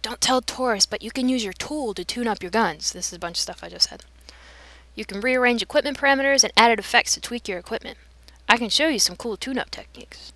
Don't tell tourists, but you can use your tool to tune up your guns. This is a bunch of stuff I just said. You can rearrange equipment parameters and added effects to tweak your equipment. I can show you some cool tune-up techniques.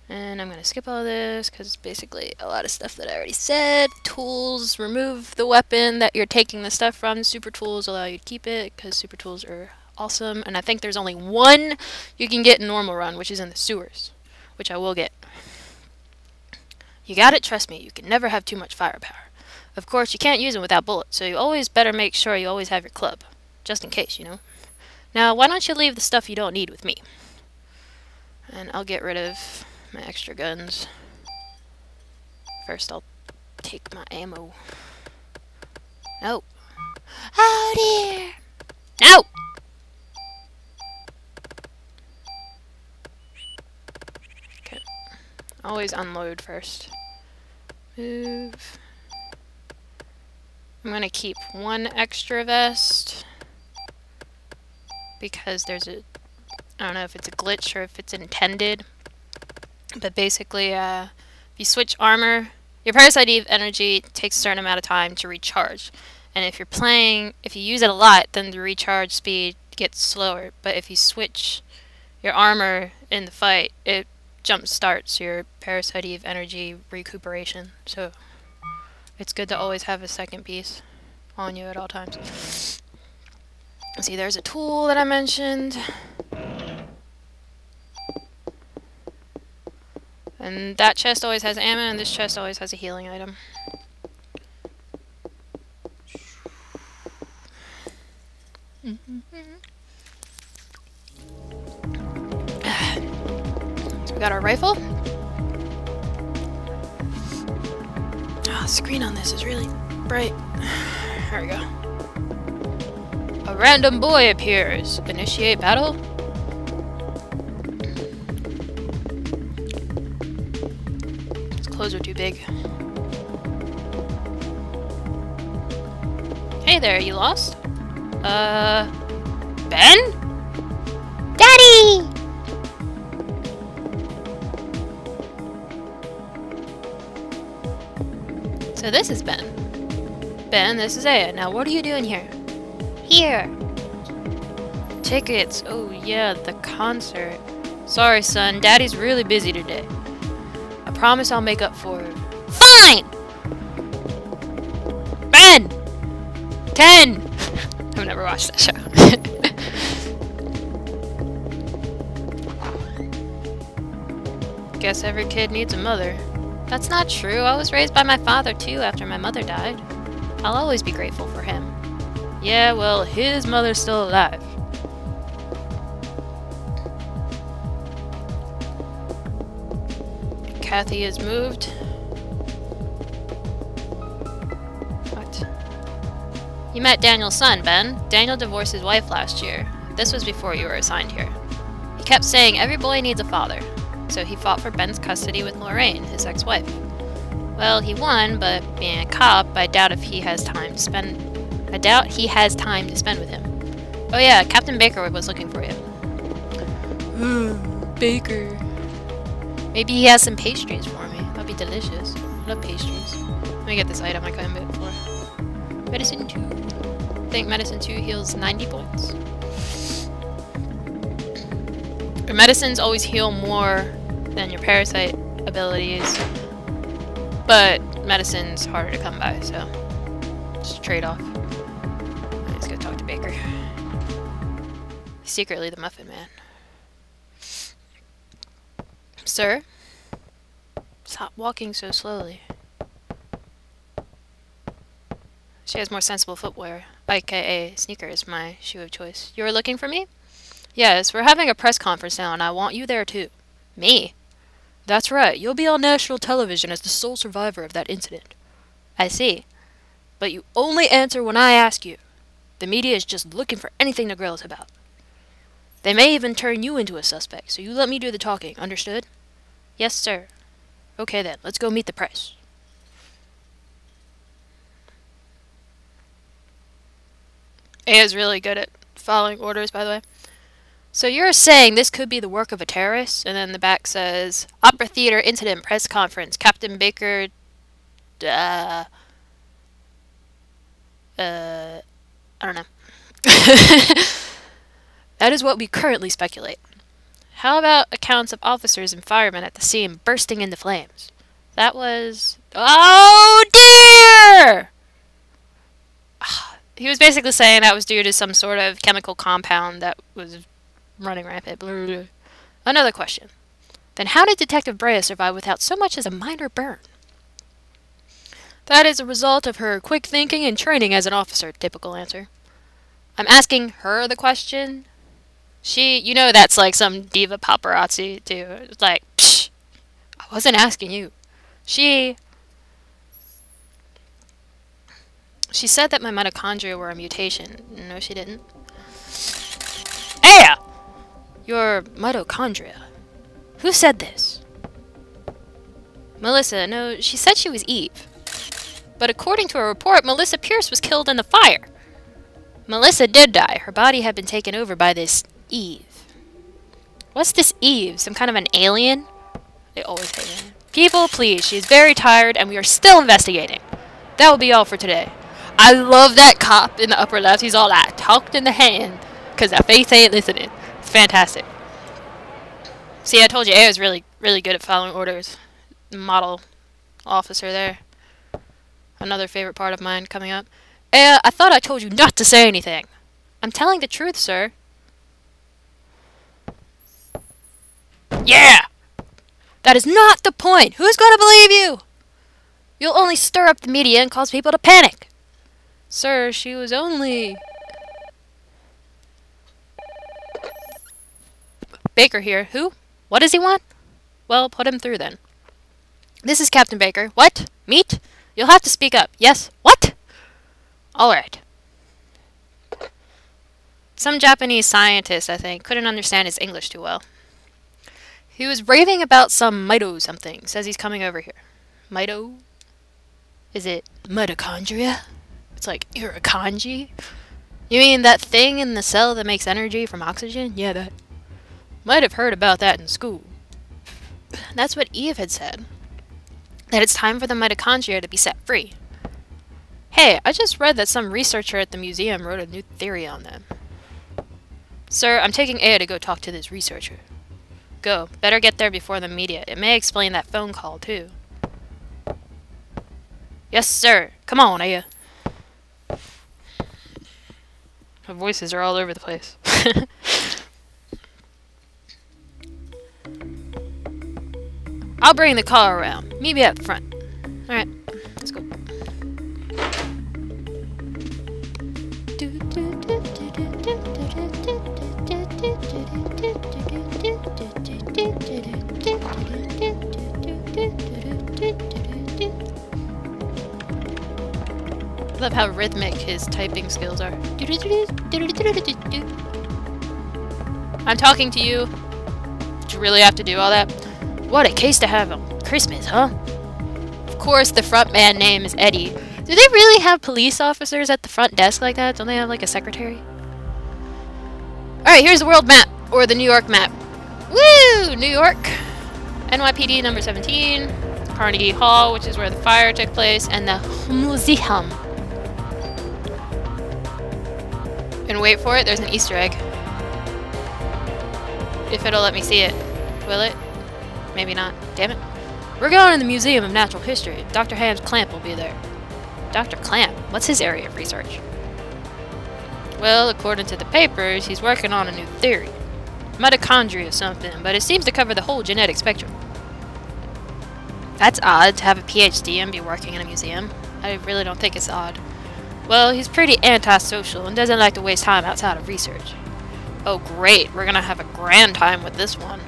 And I'm going to skip all this because it's basically a lot of stuff that I already said. Tools, remove the weapon that you're taking the stuff from. Super tools allow you to keep it because super tools are awesome. And I think there's only one you can get in normal run, which is in the sewers, which I will get. You got it, trust me, you can never have too much firepower. Of course, you can't use them without bullets, so you always better make sure you always have your club. Just in case, you know. Now, why don't you leave the stuff you don't need with me? And I'll get rid of my extra guns. First, I'll take my ammo. No. Oh, dear. No! Okay. Always unload first. Move. I'm gonna keep one extra vest because there's a, I don't know if it's a glitch or if it's intended, but basically if you switch armor, your Parasite Eve energy takes a certain amount of time to recharge, and if you use it a lot, then the recharge speed gets slower, but if you switch your armor in the fight, it jump starts your Parasite Eve energy recuperation, so it's good to always have a second piece on you at all times. See, there's a tool that I mentioned. And that chest always has ammo, and this chest always has a healing item. So we got our rifle. Ah, the screen on this is really bright. There we go. A random boy appears. Initiate battle. His clothes are too big. Hey there, you lost? Ben? Daddy! So this is Ben. Ben, this is Aya. Now what are you doing here? Here. Tickets. Oh yeah, the concert. Sorry son, Daddy's really busy today. I promise I'll make up for it. Fine! Ben! 10! I've never watched that show. Guess every kid needs a mother. That's not true. I was raised by my father too after my mother died. I'll always be grateful for him. Yeah, well, his mother's still alive. Kathy has moved. What? You met Daniel's son, Ben. Daniel divorced his wife last year. This was before you were assigned here. He kept saying every boy needs a father, so he fought for Ben's custody with Lorraine, his ex-wife. Well, he won, but being a cop, I doubt he has time to spend with him. Oh yeah, Captain Baker was looking for you. Baker. Maybe he has some pastries for me. That'd be delicious. I love pastries. Let me get this item I couldn't bid for. Medicine 2. I think Medicine 2 heals 90 points. Your medicines always heal more than your parasite abilities, but medicine's harder to come by, so just a trade-off. Let's go talk to Baker. He's secretly the Muffin Man. Sir? Stop walking so slowly. She has more sensible footwear, aka sneakers, my shoe of choice. You were looking for me? Yes, we're having a press conference now, and I want you there too. Me? That's right, you'll be on national television as the sole survivor of that incident. I see. But you only answer when I ask you. The media is just looking for anything to grill us about. They may even turn you into a suspect, so you let me do the talking, understood? Yes, sir. Okay then, let's go meet the press. Aya's really good at following orders, by the way. So you're saying this could be the work of a terrorist? And then the back says, Opera Theater Incident Press Conference. Captain Baker I don't know. That is what we currently speculate. How about accounts of officers and firemen at the scene bursting into flames? That was... Oh, dear! He was basically saying that was due to some sort of chemical compound that was running rampant. Blah, blah, blah. Another question. Then how did Detective Brea survive without so much as a minor burn? That is a result of her quick thinking and training as an officer, typical answer. I'm asking her the question. She, you know that's like some diva paparazzi, too. It's like, psh, I wasn't asking you. She said that my mitochondria were a mutation. No, she didn't. Aya! Your mitochondria. Who said this? Melissa, no, she said she was Eve. But according to a report, Melissa Pierce was killed in the fire. Melissa did die. Her body had been taken over by this Eve. What's this Eve? Some kind of an alien? They always say that. People, please. She is very tired, and we are still investigating. That will be all for today. I love that cop in the upper left. He's all that talked in the hand, because the face ain't listening. It's fantastic. See, I told you, A was really, really good at following orders. Model officer there. Another favorite part of mine coming up. I thought I told you not to say anything. I'm telling the truth, sir. Yeah! That is not the point. Who's going to believe you? You'll only stir up the media and cause people to panic. Sir, she was only... Baker here. Who? What does he want? Well, put him through then. This is Captain Baker. What? Meet? You'll have to speak up. Yes? What? Alright. Some Japanese scientist, I think, couldn't understand his English too well. He was raving about some mito something. Says he's coming over here. Mito? Is it mitochondria? It's like irakanji? You mean that thing in the cell that makes energy from oxygen? Yeah, that. Might have heard about that in school. That's what Eve had said. That it's time for the mitochondria to be set free. Hey, I just read that some researcher at the museum wrote a new theory on them. Sir, I'm taking Aya to go talk to this researcher. Go. Better get there before the media. It may explain that phone call, too. Yes, sir. Come on, Aya. Her voices are all over the place. I'll bring the car around. Meet me at the front. Alright, let's go. I love how rhythmic his typing skills are. I'm talking to you. Did you really have to do all that? What a case to have on Christmas, huh? Of course, the front man name is Eddie. Do they really have police officers at the front desk like that? Don't they have like a secretary? Alright, here's the world map. Or the New York map. Woo! New York. NYPD number 17. Carnegie Hall, which is where the fire took place. And the museum. And wait for it, there's an Easter egg. If it'll let me see it. Will it? Maybe not. Damn it. We're going to the Museum of Natural History. Dr. Ham's Clamp will be there. Dr. Clamp? What's his area of research? Well, according to the papers, he's working on a new theory. Mitochondria or something, but it seems to cover the whole genetic spectrum. That's odd to have a PhD and be working in a museum. I really don't think it's odd. Well, he's pretty antisocial and doesn't like to waste time outside of research. Oh great, we're gonna have a grand time with this one.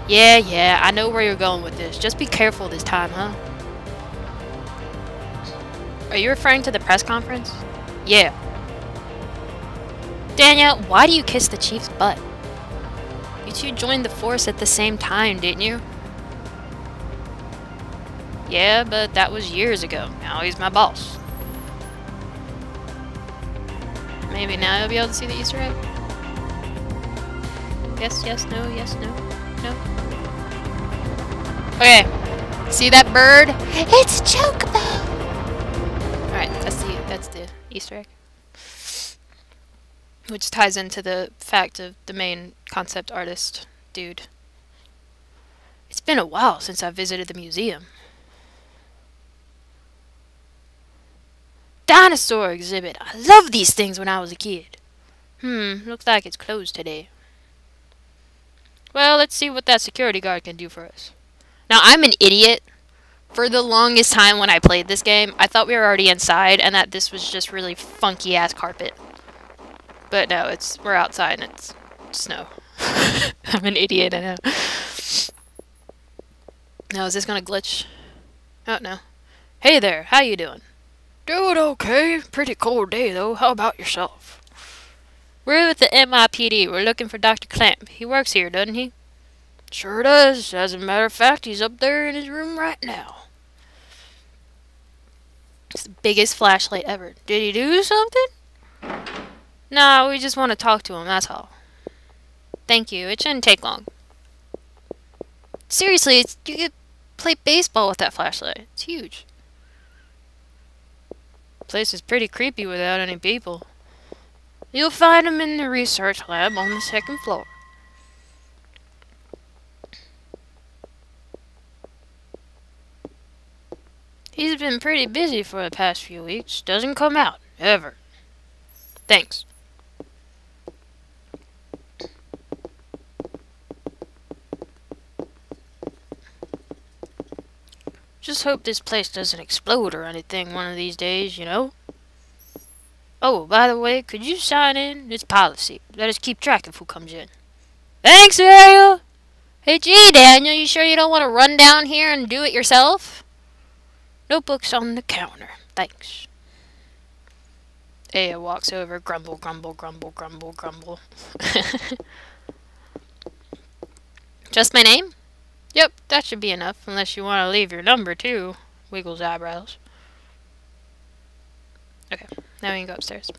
Yeah, I know where you're going with this. Just be careful this time, huh? Are you referring to the press conference? Yeah. Danielle, why do you kiss the chief's butt? You two joined the force at the same time, didn't you? Yeah, but that was years ago. Now he's my boss. Maybe now you'll be able to see the Easter egg? Yes, no, yes, no, no. Okay. See that bird? It's a chocobo! Alright, that's the Easter egg. Which ties into the fact of the main concept artist dude. It's been a while since I visited the museum. Dinosaur exhibit. I loved these things when I was a kid. Looks like it's closed today. Well, let's see what that security guard can do for us. Now, I'm an idiot. For the longest time when I played this game, I thought we were already inside and that this was just really funky ass carpet. But no, we're outside and it's snow. I'm an idiot, I know. Now, is this gonna glitch? Oh, no. Hey there, how you doing? Doing okay. Pretty cold day, though. How about yourself? We're with the MIPD. We're looking for Dr. Clamp. He works here, doesn't he? Sure does. As a matter of fact, he's up there in his room right now. It's the biggest flashlight ever. Did he do something? No, we just want to talk to him, that's all. Thank you. It shouldn't take long. Seriously, you could play baseball with that flashlight. It's huge. The place is pretty creepy without any people. You'll find him in the research lab on the 2nd floor. He's been pretty busy for the past few weeks. Doesn't come out, ever. Thanks. Just hope this place doesn't explode or anything one of these days, you know? Oh, by the way, could you sign in? It's policy. Let us keep track of who comes in. Thanks, Ariel! Hey, gee, Daniel, you sure you don't want to run down here and do it yourself? Notebooks on the counter. Thanks. Aya walks over. Grumble, grumble, grumble, grumble, grumble. Just my name? Yep, that should be enough, unless you want to leave your number, too. Wiggles eyebrows. Okay, now we can go upstairs.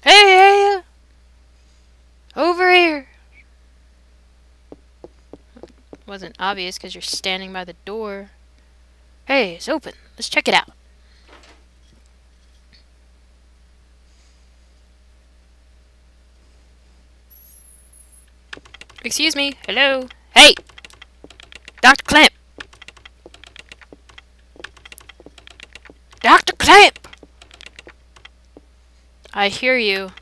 Hey, Aya! Over here! Wasn't obvious because you're standing by the door. Hey, it's open. Let's check it out. Excuse me. Hello. Hey! Dr. Clamp! Dr. Clamp! I hear you.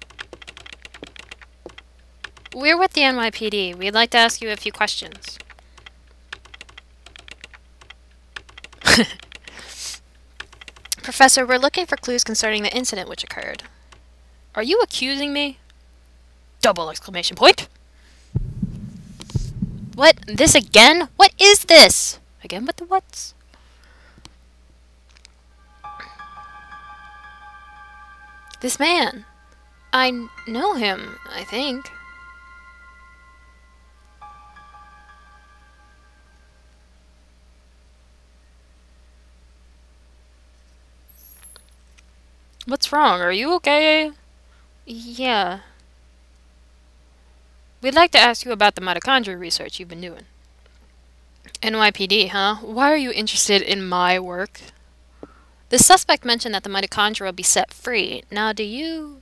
We're with the NYPD. We'd like to ask you a few questions. Professor, we're looking for clues concerning the incident which occurred. Are you accusing me? Double exclamation point. What? This again? What is this? Again with the whats? This man. I know him, I think. What's wrong? Are you okay? Yeah. We'd like to ask you about the mitochondria research you've been doing. NYPD, huh? Why are you interested in my work? The suspect mentioned that the mitochondria will be set free. Now, do you...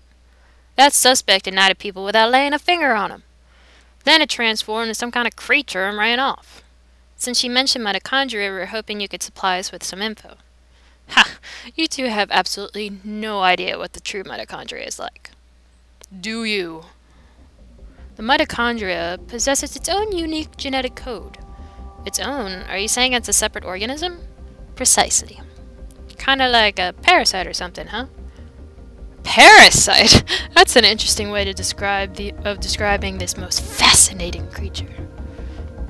That suspect ignited people without laying a finger on them. Then it transformed into some kind of creature and ran off. Since you mentioned mitochondria, we were hoping you could supply us with some info. Ha! You two have absolutely no idea what the true mitochondria is like. Do you? The mitochondria possesses its own unique genetic code. Its own? Are you saying it's a separate organism? Precisely. Kinda like a parasite or something, huh? Parasite? That's an interesting way to describing this most fascinating creature.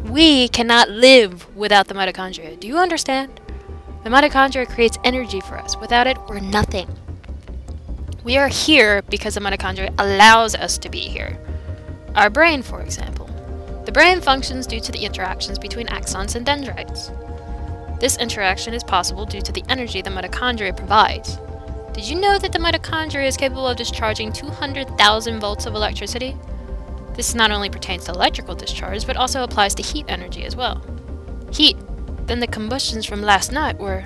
We cannot live without the mitochondria. Do you understand? The mitochondria creates energy for us. Without it, we're nothing. We are here because the mitochondria allows us to be here. Our brain, for example. The brain functions due to the interactions between axons and dendrites. This interaction is possible due to the energy the mitochondria provides. Did you know that the mitochondria is capable of discharging 200,000 volts of electricity? This not only pertains to electrical discharge, but also applies to heat energy as well. Heat, then the combustions from last night were